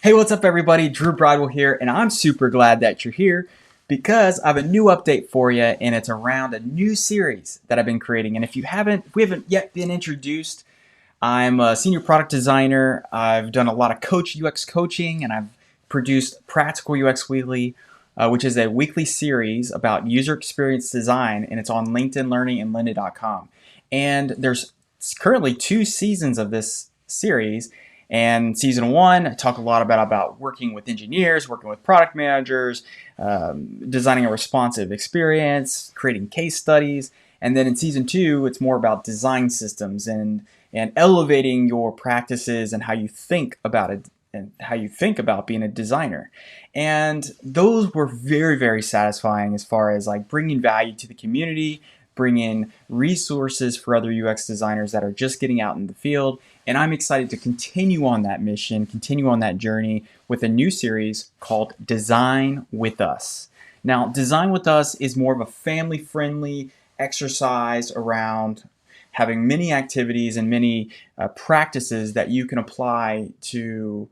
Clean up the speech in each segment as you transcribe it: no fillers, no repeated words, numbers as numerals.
Hey, what's up everybody? Drew Bridewell here, and I'm super glad that you're here because I have a new update for you, and it's around a new series that I've been creating. And if we haven't yet been introduced, I'm a senior product designer. I've done a lot of UX coaching, and I've produced Practical UX Weekly, which is a weekly series about user experience design, and it's on LinkedIn Learning and lynda.com. And there's currently 2 seasons of this series. And season 1, I talk a lot about working with engineers, working with product managers, designing a responsive experience, creating case studies. And then in season 2, it's more about design systems and elevating your practices and how you think about it and how you think about being a designer. And those were very, very satisfying as far as like bringing value to the community, bring in resources for other UX designers that are just getting out in the field. And I'm excited to continue on that mission, continue on that journey with a new series called Design with Us. Now, Design with Us is more of a family-friendly exercise around having many activities and many practices that you can apply to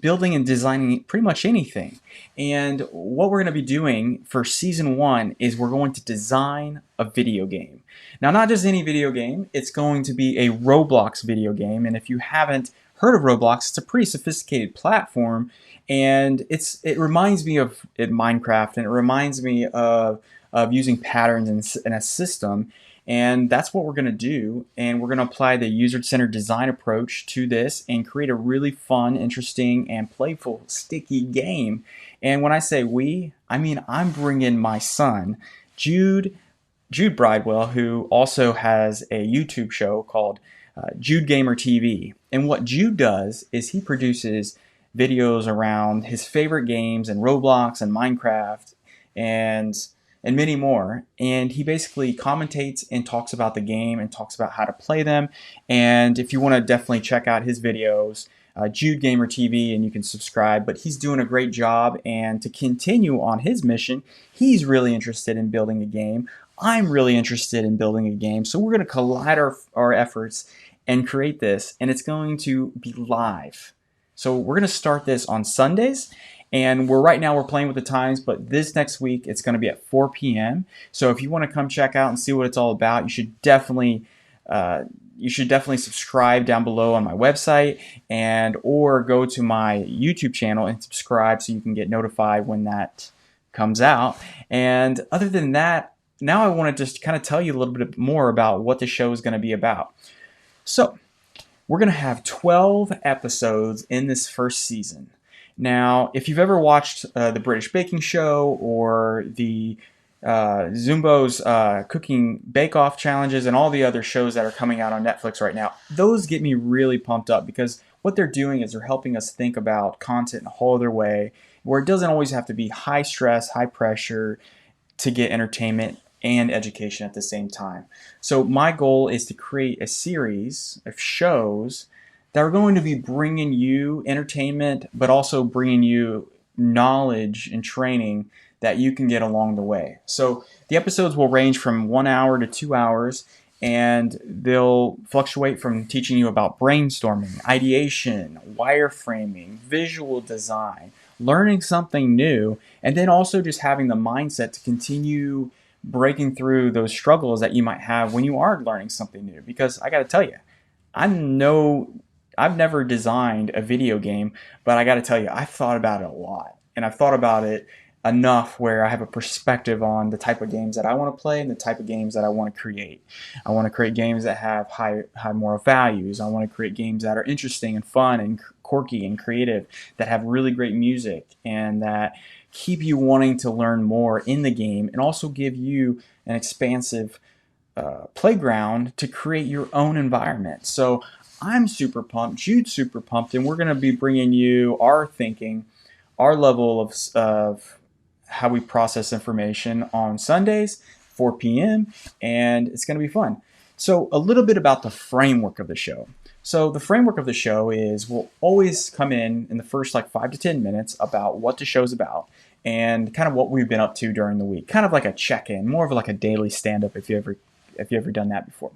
building and designing pretty much anything. And what we're going to be doing for season 1 is we're going to design a video game. Now, not just any video game, it's going to be a Roblox video game. And if you haven't heard of Roblox, it's a pretty sophisticated platform. And it reminds me of Minecraft, and it reminds me of using patterns in a system. And that's what we're going to do. And we're going to apply the user-centered design approach to this and create a really fun, interesting, and playful, sticky game. And when I say we, I mean I'm bringing my son, Jude Bridewell, who also has a YouTube show called JudeGamerTV. And what Jude does is he produces videos around his favorite games and Roblox and Minecraft and many more. And he basically commentates and talks about the game and talks about how to play them. And if you want to definitely check out his videos, Jude Gamer TV, and you can subscribe. But he's doing a great job. And to continue on his mission, he's really interested in building a game. I'm really interested in building a game. So we're going to collide our efforts and create this. And it's going to be live. So we're going to start this on Sundays. And right now we're playing with the times, but this next week it's going to be at 4 p.m. So if you want to come check out and see what it's all about, you should definitely subscribe down below on my website or go to my YouTube channel and subscribe so you can get notified when that comes out. And other than that, now I want to just kind of tell you a little bit more about what the show is going to be about. So we're going to have 12 episodes in this first season. Now, if you've ever watched the British Baking Show or the Zumbo's Cooking Bake-Off challenges and all the other shows that are coming out on Netflix right now, those get me really pumped up because what they're doing is they're helping us think about content in a whole other way where it doesn't always have to be high stress, high pressure to get entertainment and education at the same time. So my goal is to create a series of shows that are going to be bringing you entertainment, but also bringing you knowledge and training that you can get along the way. So the episodes will range from 1 hour to 2 hours, and they'll fluctuate from teaching you about brainstorming, ideation, wireframing, visual design, learning something new, and then also just having the mindset to continue breaking through those struggles that you might have when you are learning something new. Because I got to tell you, I've never designed a video game, but I got to tell you, I've thought about it a lot. And I've thought about it enough where I have a perspective on the type of games that I want to play and the type of games that I want to create. I want to create games that have high moral values. I want to create games that are interesting and fun and quirky and creative, that have really great music and that keep you wanting to learn more in the game and also give you an expansive playground to create your own environment. So I'm super pumped, Jude's super pumped, and we're going to be bringing you our thinking, our level of how we process information on Sundays, 4 p.m., and it's going to be fun. So a little bit about the framework of the show. So the framework of the show is we'll always come in the first like 5 to 10 minutes about what the show's about and kind of what we've been up to during the week. Kind of like a check-in, more of like a daily stand-up if you ever done that before.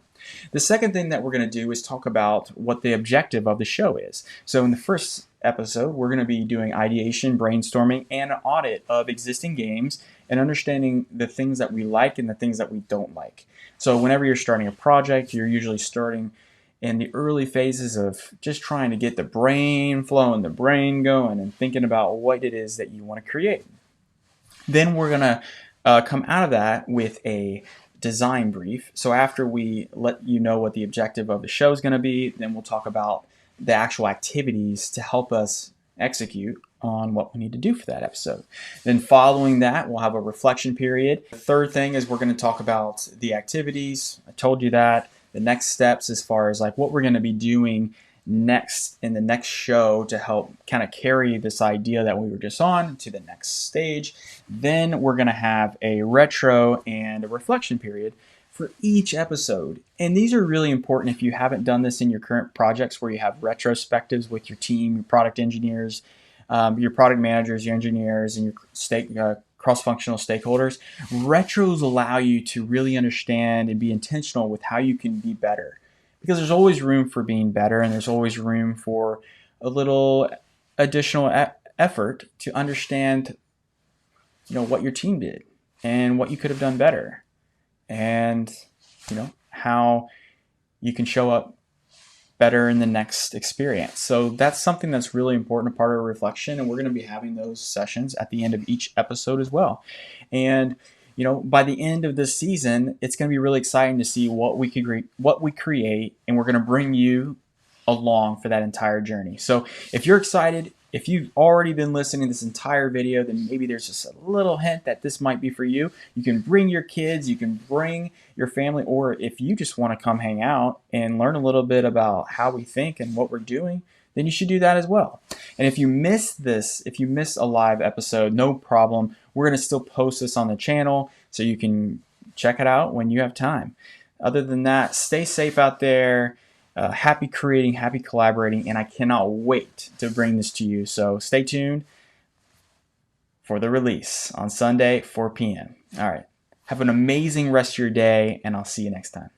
The second thing that we're going to do is talk about what the objective of the show is. So in the first episode, we're going to be doing ideation, brainstorming, and an audit of existing games and understanding the things that we like and the things that we don't like. So whenever you're starting a project, you're usually starting in the early phases of just trying to get the brain flowing, the brain going, and thinking about what it is that you want to create. Then we're going to come out of that with a design brief. So after we let you know what the objective of the show is going to be, then we'll talk about the actual activities to help us execute on what we need to do for that episode. Then following that, we'll have a reflection period. The third thing is we're going to talk about the activities. I told you that. The next steps as far as like what we're going to be doing next in the next show to help kind of carry this idea that we were just on to the next stage. Then we're going to have a retro and a reflection period for each episode. And these are really important if you haven't done this in your current projects, where you have retrospectives with your team, your product engineers, your product managers, your engineers, and your cross-functional stakeholders. Retros allow you to really understand and be intentional with how you can be better, because there's always room for being better, and there's always room for a little additional effort to understand, what your team did and what you could have done better, and how you can show up better in the next experience. So that's something that's really important, a part of reflection, and we're going to be having those sessions at the end of each episode as well. And by the end of this season, it's going to be really exciting to see what we create, and we're going to bring you along for that entire journey. So if you're excited, if you've already been listening to this entire video, then maybe there's just a little hint that this might be for you. You can bring your kids, you can bring your family, or if you just want to come hang out and learn a little bit about how we think and what we're doing, then you should do that as well. And if you miss a live episode, no problem. We're going to still post this on the channel so you can check it out when you have time. Other than that, stay safe out there. Happy creating, happy collaborating, and I cannot wait to bring this to you. So stay tuned for the release on Sunday, 4 p.m. All right. Have an amazing rest of your day, and I'll see you next time.